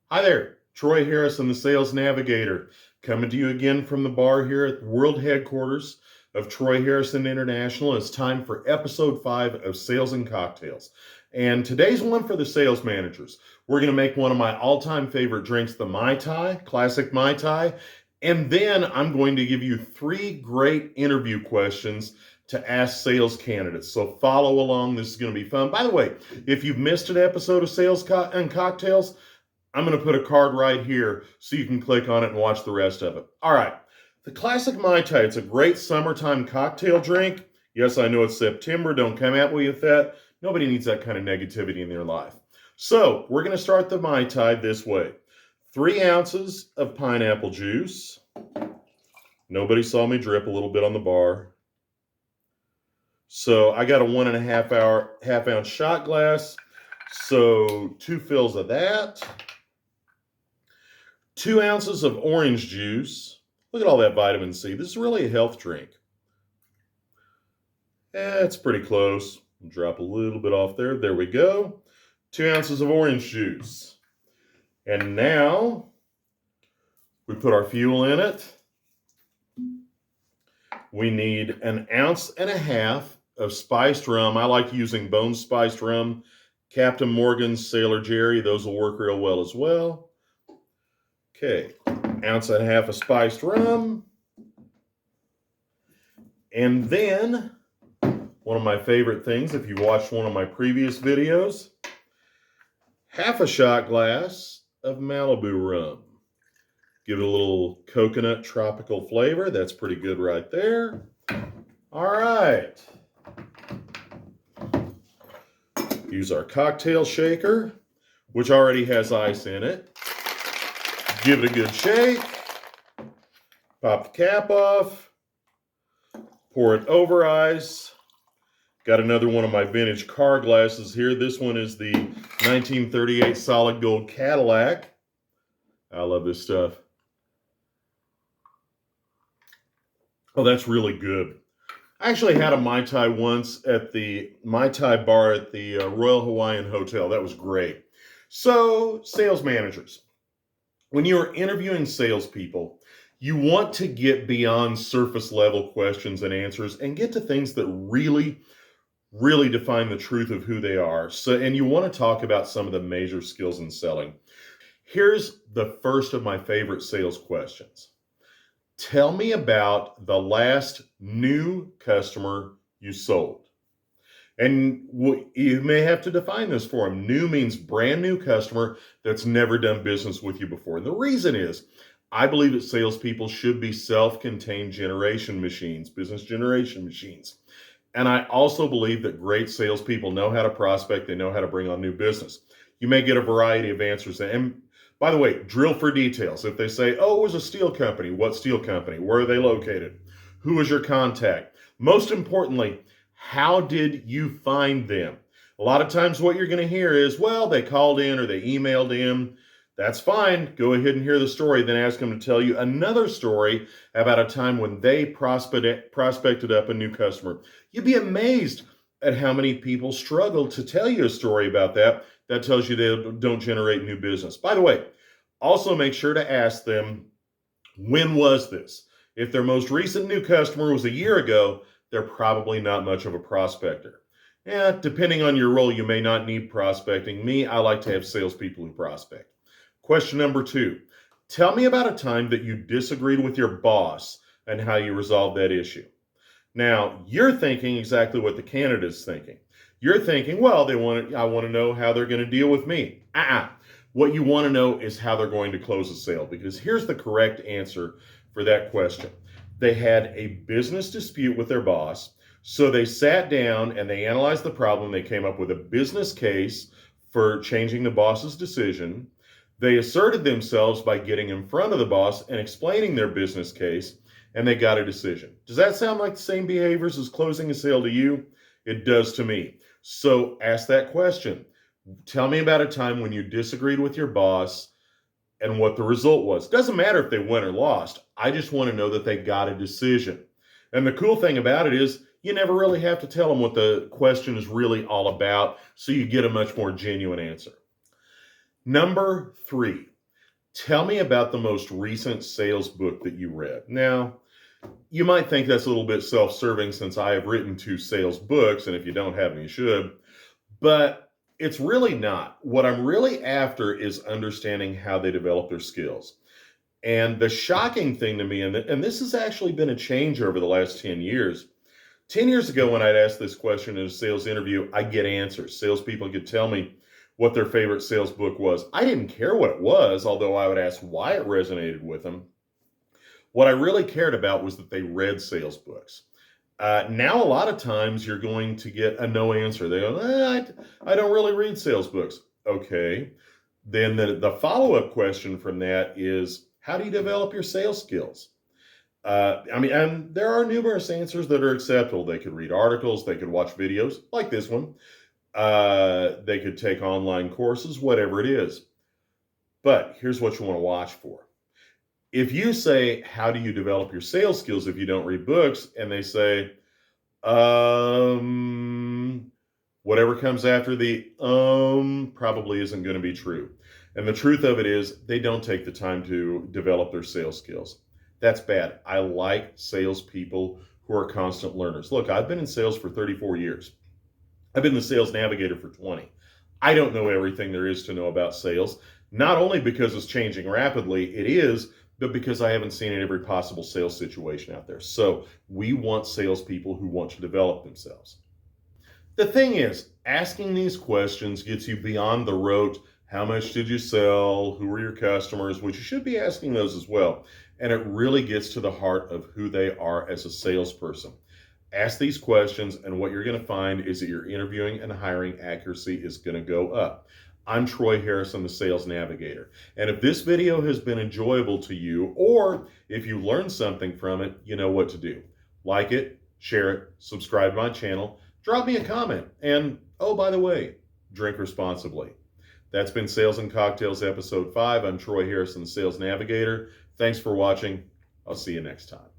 Hi there, Troy Harrison, the Sales Navigator, coming to you again from the bar here at the world headquarters of Troy Harrison International. It's time for episode 5 of Sales and Cocktails. And today's one for the sales managers. We're going to make one of my all-time favorite drinks, the Mai Tai, classic Mai Tai. And then I'm going to give you 3 great interview questions to ask sales candidates. So follow along. This is going to be fun. By the way, if you've missed an episode of Sales and Cocktails, I'm going to put a card right here so you can click on it and watch the rest of it. All right. The classic Mai Tai, it's a great summertime cocktail drink. Yes, I know it's September. Don't come at me with that. Nobody needs that kind of negativity in their life. So we're going to start the Mai Tai this way. 3 ounces of pineapple juice. Nobody saw me drip a little bit on the bar. So I got a 1.5 half-ounce shot glass. So 2 fills of that. 2 ounces of orange juice. Look at all that vitamin C. This is really a health drink. It's pretty close. Drop a little bit off there. There we go. 2 ounces of orange juice. And now we put our fuel in it. We need 1.5 ounces of spiced rum. I like using bone spiced rum. Captain Morgan's, Sailor Jerry, those will work real well as well. Okay, 1.5 ounces of spiced rum. And then, one of my favorite things, if you watched one of my previous videos, 1/2 shot glass of Malibu rum. Give it a little coconut tropical flavor. That's pretty good right there. All right. Use our cocktail shaker, which already has ice in it. Give it a good shake. Pop the cap off. Pour it over ice. Got another one of my vintage car glasses here. This one is the 1938 solid gold Cadillac. I love this stuff. Oh, that's really good. I actually had a Mai Tai once at the Mai Tai Bar at the Royal Hawaiian Hotel. That was great. So, sales managers, when you're interviewing salespeople, you want to get beyond surface level questions and answers and get to things that really define the truth of who they are. And you want to talk about some of the major skills in selling. Here's the first of my favorite sales questions. Tell me about the last new customer you sold. And you may have to define this for them. New means brand new customer that's never done business with you before. And the reason is, I believe that salespeople should be self-contained generation machines, business generation machines. And I also believe that great salespeople know how to prospect. They know how to bring on new business. You may get a variety of answers. And by the way, drill for details. If they say, oh, it was a steel company, what steel company? Where are they located? Who was your contact? Most importantly, how did you find them? A lot of times what you're going to hear is, well, they called in or they emailed in. That's fine. Go ahead and hear the story. Then ask them to tell you another story about a time when they prospected up a new customer. You'd be amazed at how many people struggle to tell you a story about that. That tells you they don't generate new business. By the way, also make sure to ask them, when was this? If their most recent new customer was a year ago, they're probably not much of a prospector. Depending on your role, you may not need prospecting. Me, I like to have salespeople who prospect. Question number 2, tell me about a time that you disagreed with your boss and how you resolved that issue. Now, you're thinking exactly what the candidate's thinking. You're thinking, well, I want to know how they're going to deal with me. What you want to know is how they're going to close a sale, because here's the correct answer for that question. They had a business dispute with their boss, so they sat down and they analyzed the problem. They came up with a business case for changing the boss's decision. They asserted themselves by getting in front of the boss and explaining their business case, and they got a decision. Does that sound like the same behaviors as closing a sale to you? It does to me. So ask that question. Tell me about a time when you disagreed with your boss and what the result was. Doesn't matter if they won or lost. I just want to know that they got a decision. And the cool thing about it is you never really have to tell them what the question is really all about, so you get a much more genuine answer. Number 3, Tell me about the most recent sales book that you read. Now, you might think that's a little bit self-serving since I have written 2 sales books, and if you don't have them, you should. But it's really not. What I'm really after is understanding how they develop their skills. And the shocking thing to me, and this has actually been a change over the last 10 years. 10 years ago, when I'd ask this question in a sales interview, I'd get answers. Salespeople could tell me what their favorite sales book was. I didn't care what it was, although I would ask why it resonated with them. What I really cared about was that they read sales books. Now, a lot of times you're going to get a no answer. They go, I don't really read sales books. Okay. Then the follow-up question from that is, how do you develop your sales skills? And there are numerous answers that are acceptable. They could read articles, they could watch videos like this one, they could take online courses, whatever it is. But here's what you want to watch for. If you say, how do you develop your sales skills if you don't read books? And they say, whatever comes after the probably isn't going to be true. And the truth of it is they don't take the time to develop their sales skills. That's bad. I like salespeople who are constant learners. Look, I've been in sales for 34 years. I've been the sales navigator for 20. I don't know everything there is to know about sales, not only because it's changing rapidly, it is, but because I haven't seen every possible sales situation out there. So we want salespeople who want to develop themselves. The thing is, asking these questions gets you beyond the rote, how much did you sell, who were your customers, which you should be asking those as well. And it really gets to the heart of who they are as a salesperson. Ask these questions, and what you're going to find is that your interviewing and hiring accuracy is going to go up. I'm Troy Harrison, the Sales Navigator. And if this video has been enjoyable to you, or if you learned something from it, you know what to do. Like it, share it, subscribe to my channel, drop me a comment, and oh, by the way, drink responsibly. That's been Sales and Cocktails Episode 5. I'm Troy Harrison, the Sales Navigator. Thanks for watching. I'll see you next time.